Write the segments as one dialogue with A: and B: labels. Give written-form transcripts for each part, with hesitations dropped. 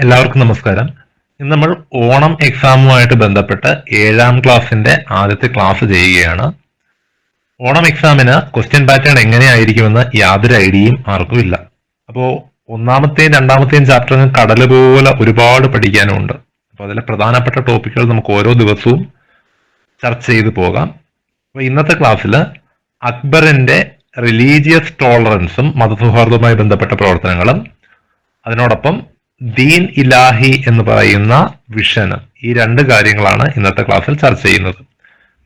A: എല്ലാവർക്കും നമസ്കാരം. ഇന്ന് നമ്മൾ ഓണം എക്സാമുമായിട്ട് ബന്ധപ്പെട്ട് 7ാം ക്ലാസ്സിന്റെ ആദ്യത്തെ ക്ലാസ് ചെയ്യുകയാണ്. ഓണം എക്സാമിന് ക്വസ്റ്റ്യൻ പാറ്റേൺ എങ്ങനെയായിരിക്കുമെന്ന് യാതൊരു ഐഡിയയും ആർക്കും ഇല്ല. അപ്പോൾ ഒന്നാമത്തെയും രണ്ടാമത്തെയും ചാപ്റ്ററിന് കടല് പോലെ ഒരുപാട് പഠിക്കാനുണ്ട്. അപ്പോൾ അതിലെ പ്രധാനപ്പെട്ട ടോപ്പിക്കുകൾ നമുക്ക് ഓരോ ദിവസവും ചർച്ച ചെയ്ത് പോകാം. അപ്പോൾ ഇന്നത്തെ ക്ലാസ്സിൽ അക്ബറിന്റെ റിലീജിയസ് ടോളറൻസും മതസൗഹാർദ്ദവുമായി ബന്ധപ്പെട്ട പ്രവർത്തനങ്ങളും അതിനോടൊപ്പം ദീൻ ഇലാഹി എന്ന് പറയുന്ന വിഷന്, ഈ രണ്ട് കാര്യങ്ങളാണ് ഇന്നത്തെ ക്ലാസ്സിൽ ചർച്ച ചെയ്യുന്നത്.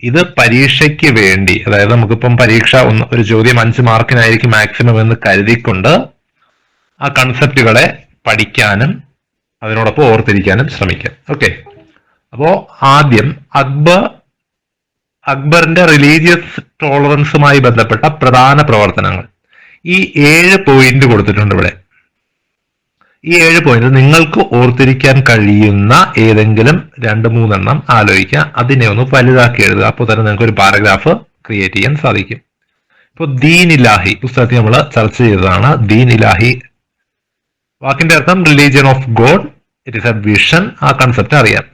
A: ഇത് പരീക്ഷയ്ക്ക് വേണ്ടി, അതായത് നമുക്കിപ്പം പരീക്ഷ ഒരു ചോദ്യം 5 മാർക്കിനായിരിക്കും മാക്സിമം എന്ന് കരുതിക്കൊണ്ട് ആ കൺസെപ്റ്റുകളെ പഠിക്കാനും അതിനോടൊപ്പം ഓർത്തിരിക്കാനും ശ്രമിക്കാം. ഓക്കെ, അപ്പോ ആദ്യം അക്ബറിന്റെ റിലീജിയസ് ടോളറൻസുമായി ബന്ധപ്പെട്ട പ്രധാന പ്രവർത്തനങ്ങൾ, ഈ 7 പോയിന്റ് കൊടുത്തിട്ടുണ്ട് ഇവിടെ. ഈ 7 പോയിന്റ് നിങ്ങൾക്ക് ഓർത്തിരിക്കാൻ കഴിയുന്ന ഏതെങ്കിലും 2-3 എണ്ണം ആലോചിക്കുക, അതിനെ ഒന്ന് വലുതാക്കി എഴുതുക. അപ്പോൾ തന്നെ നിങ്ങൾക്ക് ഒരു പാരഗ്രാഫ് ക്രിയേറ്റ് ചെയ്യാൻ സാധിക്കും. ഇപ്പോൾ ദീൻ ഇലാഹി പുസ്തകത്തിൽ നമ്മൾ ചർച്ച ചെയ്തതാണ്. ദീൻ ഇലാഹി വാക്കിന്റെ അർത്ഥം religion of God, it is a vision. ആ കൺസെപ്റ്റ് അറിയാം.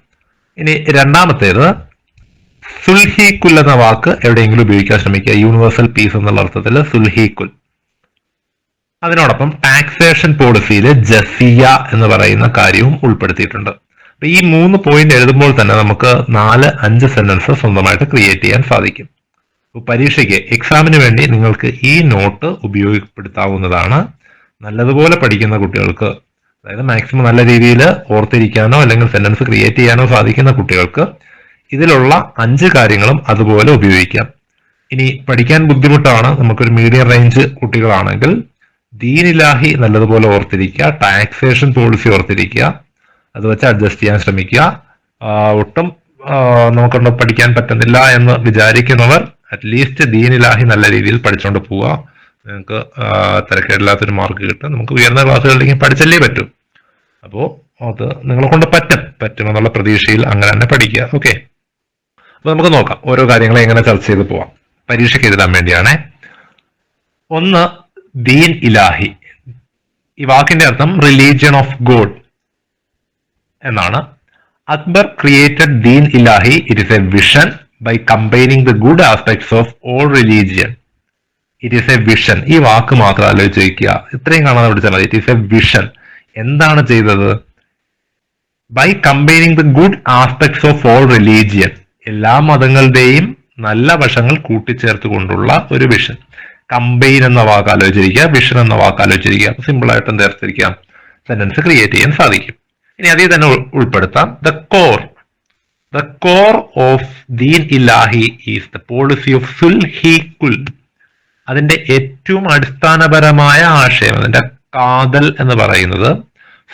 A: ഇനി രണ്ടാമത്തേത് സുൽഹീക്കുൽ എന്ന വാക്ക് എവിടെയെങ്കിലും ഉപയോഗിക്കാൻ ശ്രമിക്കുക. യൂണിവേഴ്സൽ പീസ് എന്നുള്ള അർത്ഥത്തിൽ സുൽഹീക്കുൽ. അതിനോടൊപ്പം ടാക്സേഷൻ പോളിസിയിൽ ജസിയ എന്ന് പറയുന്ന കാര്യവും ഉൾപ്പെടുത്തിയിട്ടുണ്ട്. അപ്പൊ ഈ 3 പോയിന്റ് എഴുതുമ്പോൾ തന്നെ നമുക്ക് 4-5 സെന്റൻസ് സ്വന്തമായിട്ട് ക്രിയേറ്റ് ചെയ്യാൻ സാധിക്കും. പരീക്ഷയ്ക്ക് എക്സാമിന് വേണ്ടി നിങ്ങൾക്ക് ഈ നോട്ട് ഉപയോഗപ്പെടുത്താവുന്നതാണ്. നല്ലതുപോലെ പഠിക്കുന്ന കുട്ടികൾക്ക്, അതായത് മാക്സിമം നല്ല രീതിയിൽ ഓർത്തിരിക്കാനോ അല്ലെങ്കിൽ സെന്റൻസ് ക്രിയേറ്റ് ചെയ്യാനോ സാധിക്കുന്ന കുട്ടികൾക്ക് ഇതിലുള്ള 5 കാര്യങ്ങളും അതുപോലെ ഉപയോഗിക്കാം. ഇനി പഠിക്കാൻ ബുദ്ധിമുട്ടാണ്, നമുക്കൊരു മീഡിയം റേഞ്ച് കുട്ടികളാണെങ്കിൽ ദീൻ ഇലാഹി നല്ലതുപോലെ ഓർത്തിരിക്കുക, ടാക്സേഷൻ പോളിസി ഓർത്തിരിക്കുക, അത് വെച്ച് അഡ്ജസ്റ്റ് ചെയ്യാൻ ശ്രമിക്കുക. ഒട്ടും നമുക്കൊണ്ട് പഠിക്കാൻ പറ്റുന്നില്ല എന്ന് വിചാരിക്കുന്നവർ അറ്റ്ലീസ്റ്റ് ദീൻ ഇലാഹി നല്ല രീതിയിൽ പഠിച്ചുകൊണ്ട് പോവുക. നിങ്ങൾക്ക് തിരക്കേടില്ലാത്തൊരു മാർക്ക് കിട്ടും. നമുക്ക് ഉയർന്ന ക്ലാസ്സുകളിലേക്ക് പഠിച്ചല്ലേ പറ്റും. അപ്പോൾ അത് നിങ്ങളെ കൊണ്ട് പറ്റുമെന്നുള്ള പ്രതീക്ഷയിൽ അങ്ങനെ തന്നെ പഠിക്കുക. ഓക്കെ, അപ്പൊ നമുക്ക് നോക്കാം ഓരോ കാര്യങ്ങളെ എങ്ങനെ ചർച്ച ചെയ്ത് പോവാം. പരീക്ഷയ്ക്ക് എഴുതാൻ വേണ്ടിയാണേ. ഒന്ന്, ദീൻ ഇലാഹി. ഈ വാക്കിന്റെ അർത്ഥം റിലീജിയൻ ഓഫ് ഗോഡ് എന്നാണ്. Akbar created Din Ilahi, it is a vision by combining the good aspects of all religion. It is a vision. ഈ വാക്ക് മാത്രം ആലോചിച്ച് വയ്ക്കുക, ഇത്രയും കാണാതെ പഠിച്ചാൽ മതി. It is a vision. എന്താണ് ചെയ്തത്? By combining the good aspects of all religion, എല്ലാ മതങ്ങളുടെയും നല്ല വശങ്ങൾ കൂട്ടിച്ചേർത്തുകൊണ്ടുള്ള ഒരു വിഷൻ. കമ്പൈൻ എന്ന വാക്ക് ആലോചിച്ചിരിക്കുക, വിഷൻ എന്ന വാക്ക് ആലോചിച്ചിരിക്കുക. സിമ്പിൾ ആയിട്ട് എന്തെടുത്തിരിക്കാം, സെന്റൻസ് ക്രിയേറ്റ് ചെയ്യാൻ സാധിക്കും. ഇനി അതിൽ തന്നെ ഉൾപ്പെടുത്താം the core of Din Ilahi is the policy of Sulhikul. അതിന്റെ ഏറ്റവും അടിസ്ഥാനപരമായ ആശയം, അതിന്റെ കാതൽ എന്ന് പറയുന്നത്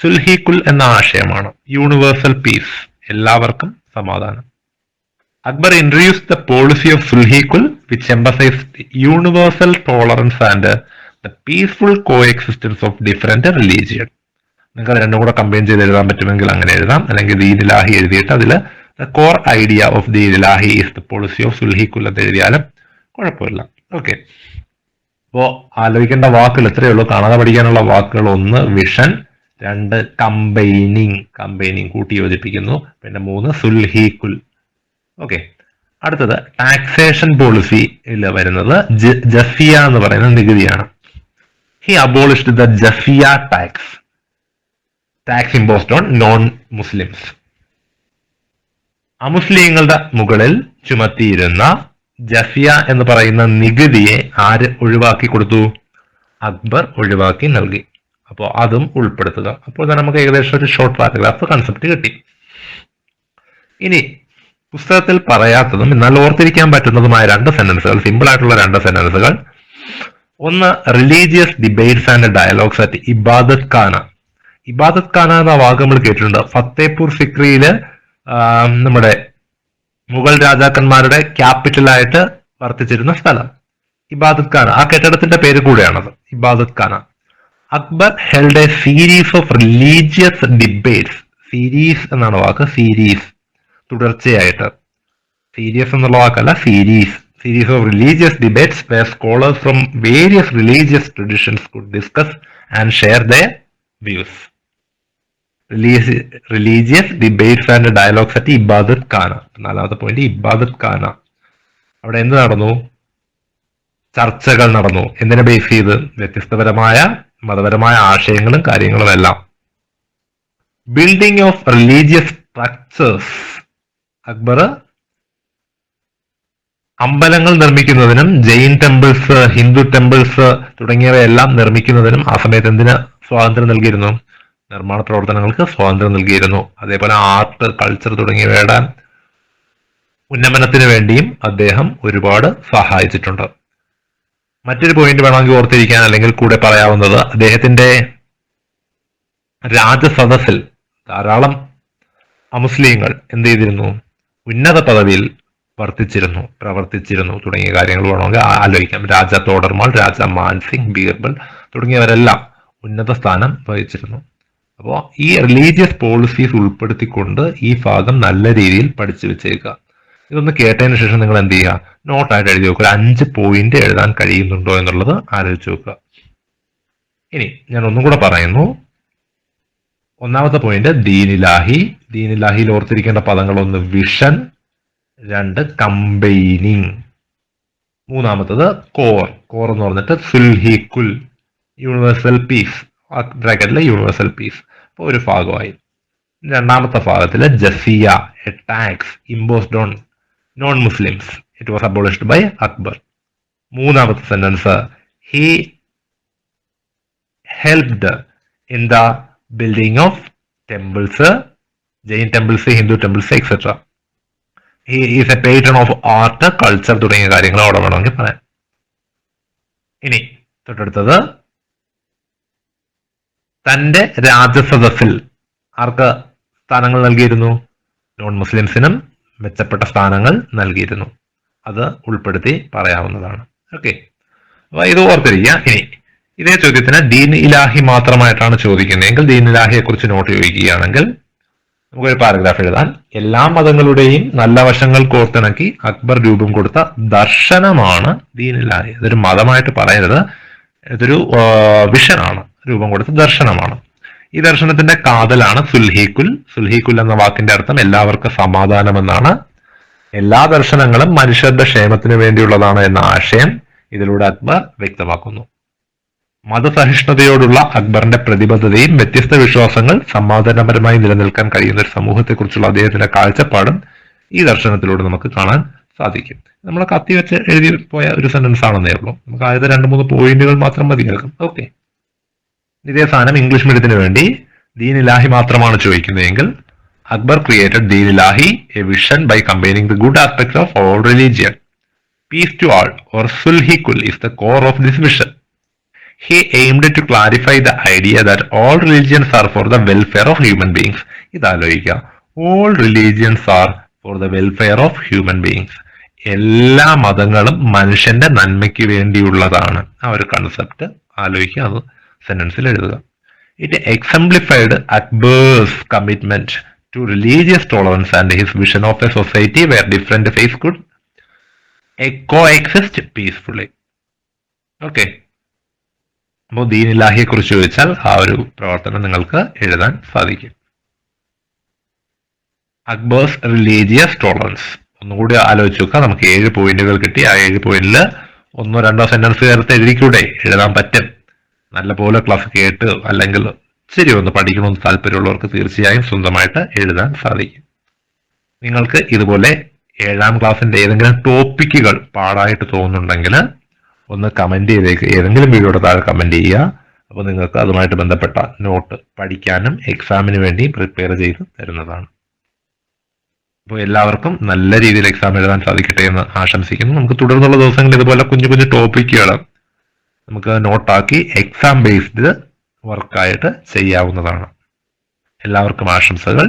A: സുൽഹീക്കുൽ എന്ന ആശയമാണ്. യൂണിവേഴ്സൽ പീസ്, എല്ലാവർക്കും സമാധാനം. Akbar introduced the policy of Sulhikul, which emphasized universal tolerance and the peaceful coexistence of different religions. നിങ്ങൾക്ക് രണ്ടും കൂടെ കമ്പൈൻ ചെയ്ത് എഴുതാൻ പറ്റുമെങ്കിൽ അങ്ങനെ എഴുതാം, അല്ലെങ്കിൽ ദീൻ ഇലാഹി എഴുതിയിട്ട് അതിൽ the core idea of Din Ilahi is the policy of Sulhikul എന്ന് എഴുതിയാലും കുഴപ്പമില്ല. ഓക്കെ, അപ്പോൾ ആലോചിക്കേണ്ട വാക്കുകൾ ഇത്രയേ ഉള്ളൂ. കാണാതെ പഠിക്കാനുള്ള വാക്കുകൾ: 1 വിഷൻ, 2 കമ്പൈനിങ് കൂട്ടി യോജിപ്പിക്കുന്നു, പിന്നെ 3 സുൽഹീക്കുൽ. ഓക്കെ, അടുത്തത് ടാക്സേഷൻ പോളിസിയിൽ വരുന്നത് ജസിയ എന്ന് പറയുന്ന നികുതിയാണ്. He abolished the jizya tax imposed on non Muslims. അമുസ്ലിങ്ങളുടെ മുകളിൽ ചുമത്തിയിരുന്ന ജസിയ എന്ന് പറയുന്ന നികുതിയെ ആര് ഒഴിവാക്കി കൊടുത്തു? അക്ബർ ഒഴിവാക്കി നൽകി. അപ്പോൾ അതും ഉൾപ്പെടുത്തുക. അപ്പോൾ തന്നെ നമുക്ക് ഏകദേശം ഒരു ഷോർട്ട് പാരഗ്രാഫ് കൺസെപ്റ്റ് കിട്ടി. ഇനി പുസ്തകത്തിൽ പറയാത്തതും എന്നാൽ ഓർത്തിരിക്കാൻ പറ്റുന്നതുമായ 2 സെന്റൻസുകൾ, സിമ്പിൾ ആയിട്ടുള്ള 2 സെന്റൻസുകൾ. ഒന്ന്, religious debates and dialogues at ഇബാദത്ത് ഖാന. ഇബാദത്ത് ഖാന എന്ന വാക്ക് നമ്മൾ കേട്ടിട്ടുണ്ട്. ഫത്തേപൂർ സിക്രിയില് നമ്മുടെ മുഗൾ രാജാക്കന്മാരുടെ ക്യാപിറ്റലായിട്ട് വർത്തിച്ചിരുന്ന സ്ഥലം ഇബാദത്ത് ഖാന. ആ കെട്ടിടത്തിന്റെ പേര് കൂടെയാണത്, Ibadat Khana. Akbar held a series of religious debates. Series എന്നാണ് വാക്ക്, സീരീസ്, തുടർച്ചയായിട്ട്. സീരിയസ് എന്നുള്ള വാക്കല്ല, series of religious debates where scholars from various religious traditions could discuss and share their views. Religious debates and dialogues at ഇബാദത്ത് ഖാന. നാലാമത്തെ പോയിന്റ് ഇബാദത്ത് ഖാന. അവിടെ എന്ത് നടന്നു? ചർച്ചകൾ നടന്നു. എന്തിനെ ബേസ് ചെയ്ത്? വ്യത്യസ്തപരമായ മതപരമായ ആശയങ്ങളും കാര്യങ്ങളും എല്ലാം. Building of religious structures. Akbar അമ്പലങ്ങൾ നിർമ്മിക്കുന്നതിനും ജെയിൻ ടെമ്പിൾസ്, ഹിന്ദു ടെമ്പിൾസ് തുടങ്ങിയവയെല്ലാം നിർമ്മിക്കുന്നതിനും ആ സമയത്ത് എന്തിന് സ്വാതന്ത്ര്യം നൽകിയിരുന്നു? നിർമ്മാണ പ്രവർത്തനങ്ങൾക്ക് സ്വാതന്ത്ര്യം നൽകിയിരുന്നു. അതേപോലെ ആർട്ട്, കൾച്ചർ തുടങ്ങിയവയുടെ ഉന്നമനത്തിന് വേണ്ടിയും അദ്ദേഹം ഒരുപാട് സഹായിച്ചിട്ടുണ്ട്. മറ്റൊരു പോയിന്റ് വേണമെങ്കിൽ ഓർത്തിരിക്കാൻ അല്ലെങ്കിൽ കൂടെ പറയാവുന്നത്, അദ്ദേഹത്തിന്റെ രാജസദസ്സിൽ ധാരാളം അമുസ്ലിങ്ങൾ എന്ത് ചെയ്തിരുന്നു? ഉന്നത പദവിയിൽ പ്രവർത്തിച്ചിരുന്നു തുടങ്ങിയ കാര്യങ്ങൾ വേണമെങ്കിൽ ആലോചിക്കാം. രാജ തോഡർമാൾ, രാജ മാൻസിംഗ്, ബീർബൽ തുടങ്ങിയവരെല്ലാം ഉന്നത സ്ഥാനം വഹിച്ചിരുന്നു. അപ്പോൾ ഈ റിലീജിയസ് പോളിസീസ് ഉൾപ്പെടുത്തിക്കൊണ്ട് ഈ ഭാഗം നല്ല രീതിയിൽ പഠിച്ചു വെച്ചേക്കുക. ഇതൊന്ന് കേട്ടതിന് ശേഷം നിങ്ങൾ എന്ത് ചെയ്യുക? നോട്ടായിട്ട് എഴുതി വെക്കുക. ഒരു 5 പോയിന്റ് എഴുതാൻ കഴിയുന്നുണ്ടോ എന്നുള്ളത് ആലോചിച്ച് വെക്കുക. ഇനി ഞാൻ ഒന്നും കൂടെ പറയുന്നു. ഒന്നാമത്തെ പോയിന്റ് ദീനിലാഹി. ദീനിലാഹിയിൽ ഓർത്തിരിക്കേണ്ട പദങ്ങൾ: 1 വിഷൻ, 2 കമ്പൈനിങ്, മൂന്നാമത്തത് കോർ. കോർ എന്ന് പറഞ്ഞിട്ട് സുൽഹിക്കുൽ, യൂണിവേഴ്സൽ പീസ്, ബ്രാക്കറ്റിലെ യൂണിവേഴ്സൽ പീസ്. അപ്പോൾ ഒരു ഭാഗമായി. രണ്ടാമത്തെ ഭാഗത്തില് jizya, a tax imposed on non Muslims, it was abolished by Akbar. മൂന്നാമത്തെ sentence, he helped in the building of temples, Jain temples, Hindu temples etcetera. He is a patron of art, culture തുടങ്ങിയ കാര്യങ്ങൾ അവിടെ വേണമെങ്കിൽ പറയാം. ഇനി തൊട്ടടുത്തത്, തന്റെ രാജസദസ്സിൽ ആർക്ക് സ്ഥാനങ്ങൾ നൽകിയിരുന്നു? നോൺ മുസ്ലിംസിനും മെച്ചപ്പെട്ട സ്ഥാനങ്ങൾ നൽകിയിരുന്നു. അത് ഉൾപ്പെടുത്തി പറയാവുന്നതാണ്. ഓക്കെ, അപ്പൊ ഇത് ഓർത്തിരിക്കുക. ഇനി ഇതേ ചോദ്യത്തിന് ദീൻ ഇലാഹി മാത്രമായിട്ടാണ് ചോദിക്കുന്നതെങ്കിൽ, ദീൻ ഇലാഹിയെ കുറിച്ച് നോട്ട് ചോദിക്കുകയാണെങ്കിൽ നമുക്കൊരു പാരഗ്രാഫ് എഴുതാൻ. എല്ലാ മതങ്ങളുടെയും നല്ല വശങ്ങൾ കോർത്തിണക്കി അക്ബർ രൂപം കൊടുത്ത ദർശനമാണ് ദീൻ ഇലാഹി. ഇതൊരു മതമായിട്ട് പറയരുത്, ഇതൊരു വിഷനാണ്, രൂപം കൊടുത്ത ദർശനമാണ്. ഈ ദർശനത്തിന്റെ കാതലാണ് സുൽഹിക്കുൽ. സുൽഹിക്കുൽ എന്ന വാക്കിന്റെ അർത്ഥം എല്ലാവർക്കും സമാധാനം എന്നാണ്. എല്ലാ ദർശനങ്ങളും മനുഷ്യരുടെ ക്ഷേമത്തിന് വേണ്ടിയുള്ളതാണ് എന്ന ആശയം ഇതിലൂടെ അക്ബർ വ്യക്തമാക്കുന്നു. മതസഹിഷ്ണുതയോടുള്ള അക്ബറിന്റെ പ്രതിബദ്ധതയും വ്യത്യസ്ത വിശ്വാസങ്ങൾ സമാധാനപരമായി നിലനിൽക്കാൻ കഴിയുന്ന ഒരു സമൂഹത്തെക്കുറിച്ചുള്ള അദ്ദേഹത്തിന്റെ കാഴ്ചപ്പാടും ഈ ദർശനത്തിലൂടെ നമുക്ക് കാണാൻ സാധിക്കും. നമ്മൾ കത്തി വെച്ച് എഴുതി പോയ ഒരു സെന്റൻസ് ആണെന്നേ ഉള്ളൂ. നമുക്ക് ആദ്യത്തെ 2-3 പോയിന്റുകൾ മാത്രം മതിയാകും. ഓക്കെ, ഇതേ സാധനം ഇംഗ്ലീഷ് മീഡിയത്തിന് വേണ്ടി ദീൻ ഇലാഹി മാത്രമാണ് ചോദിക്കുന്നതെങ്കിൽ, Akbar created Din Ilahi, a vision by combining the good aspects of all religion. Peace to all or Sulhikul is the core of this vision. He aimed to clarify the idea that all religions are for the welfare of human beings. ഇതാലോചിക്കുക, all religions are for the welfare of human beings. എല്ലാ മതങ്ങളും മനുഷ്യന്റെ നന്മയ്ക്ക് വേണ്ടിയുള്ളതാണ്. ആ ഒരു concept ആലോചിക്കുക, അത് സെന്റൻസിൽ എഴുതുക. It exemplified Akbar's commitment to religious tolerance and his vision of a society where different faiths could coexist peacefully. Okay, അപ്പോൾ ദീൻ ഇലാഹിയെ കുറിച്ച് ചോദിച്ചാൽ ആ ഒരു പ്രവർത്തനം നിങ്ങൾക്ക് എഴുതാൻ സാധിക്കും. അക്ബേഴ്സ് റിലീജിയസ് ടോളറൻസ് ഒന്നുകൂടി ആലോചിച്ച് നോക്കുക. നമുക്ക് 7 പോയിന്റുകൾ കിട്ടി. ആ 7 പോയിന്റിൽ 1-2 സെന്റൻസ് ചേർത്ത് എഴുതിക്കൂടെ? എഴുതാൻ പറ്റും. നല്ലപോലെ ക്ലാസ് കേട്ട് അല്ലെങ്കിൽ ശരി ഒന്ന് പഠിക്കണമെന്ന് താല്പര്യമുള്ളവർക്ക് തീർച്ചയായും സ്വന്തമായിട്ട് എഴുതാൻ സാധിക്കും. നിങ്ങൾക്ക് ഇതുപോലെ 7ാം ക്ലാസ്സിന്റെ ഏതെങ്കിലും ടോപ്പിക്കുകൾ പാടായിട്ട് തോന്നുന്നുണ്ടെങ്കിൽ ഒന്ന് കമന്റ് ചെയ്തേക്ക്. ഏതെങ്കിലും വീഡിയോയുടെ താഴെ കമന്റ് ചെയ്യുക. അപ്പോൾ നിങ്ങൾക്ക് അതുമായിട്ട് ബന്ധപ്പെട്ട നോട്ട് പഠിക്കാനും എക്സാമിന് വേണ്ടി പ്രിപ്പയർ ചെയ്ത് തരുന്നതാണ്. അപ്പോൾ എല്ലാവർക്കും നല്ല രീതിയിൽ എക്സാം എഴുതാൻ സാധിക്കട്ടെ എന്ന് ആശംസിക്കുന്നു. നമുക്ക് തുടർന്നുള്ള ദിവസങ്ങളിൽ ഇതുപോലെ കുഞ്ഞു കുഞ്ഞു ടോപ്പിക്കുകൾ നമുക്ക് നോട്ടാക്കി എക്സാം ബേസ്ഡ് വർക്കായിട്ട് ചെയ്യാവുന്നതാണ്. എല്ലാവർക്കും ആശംസകൾ.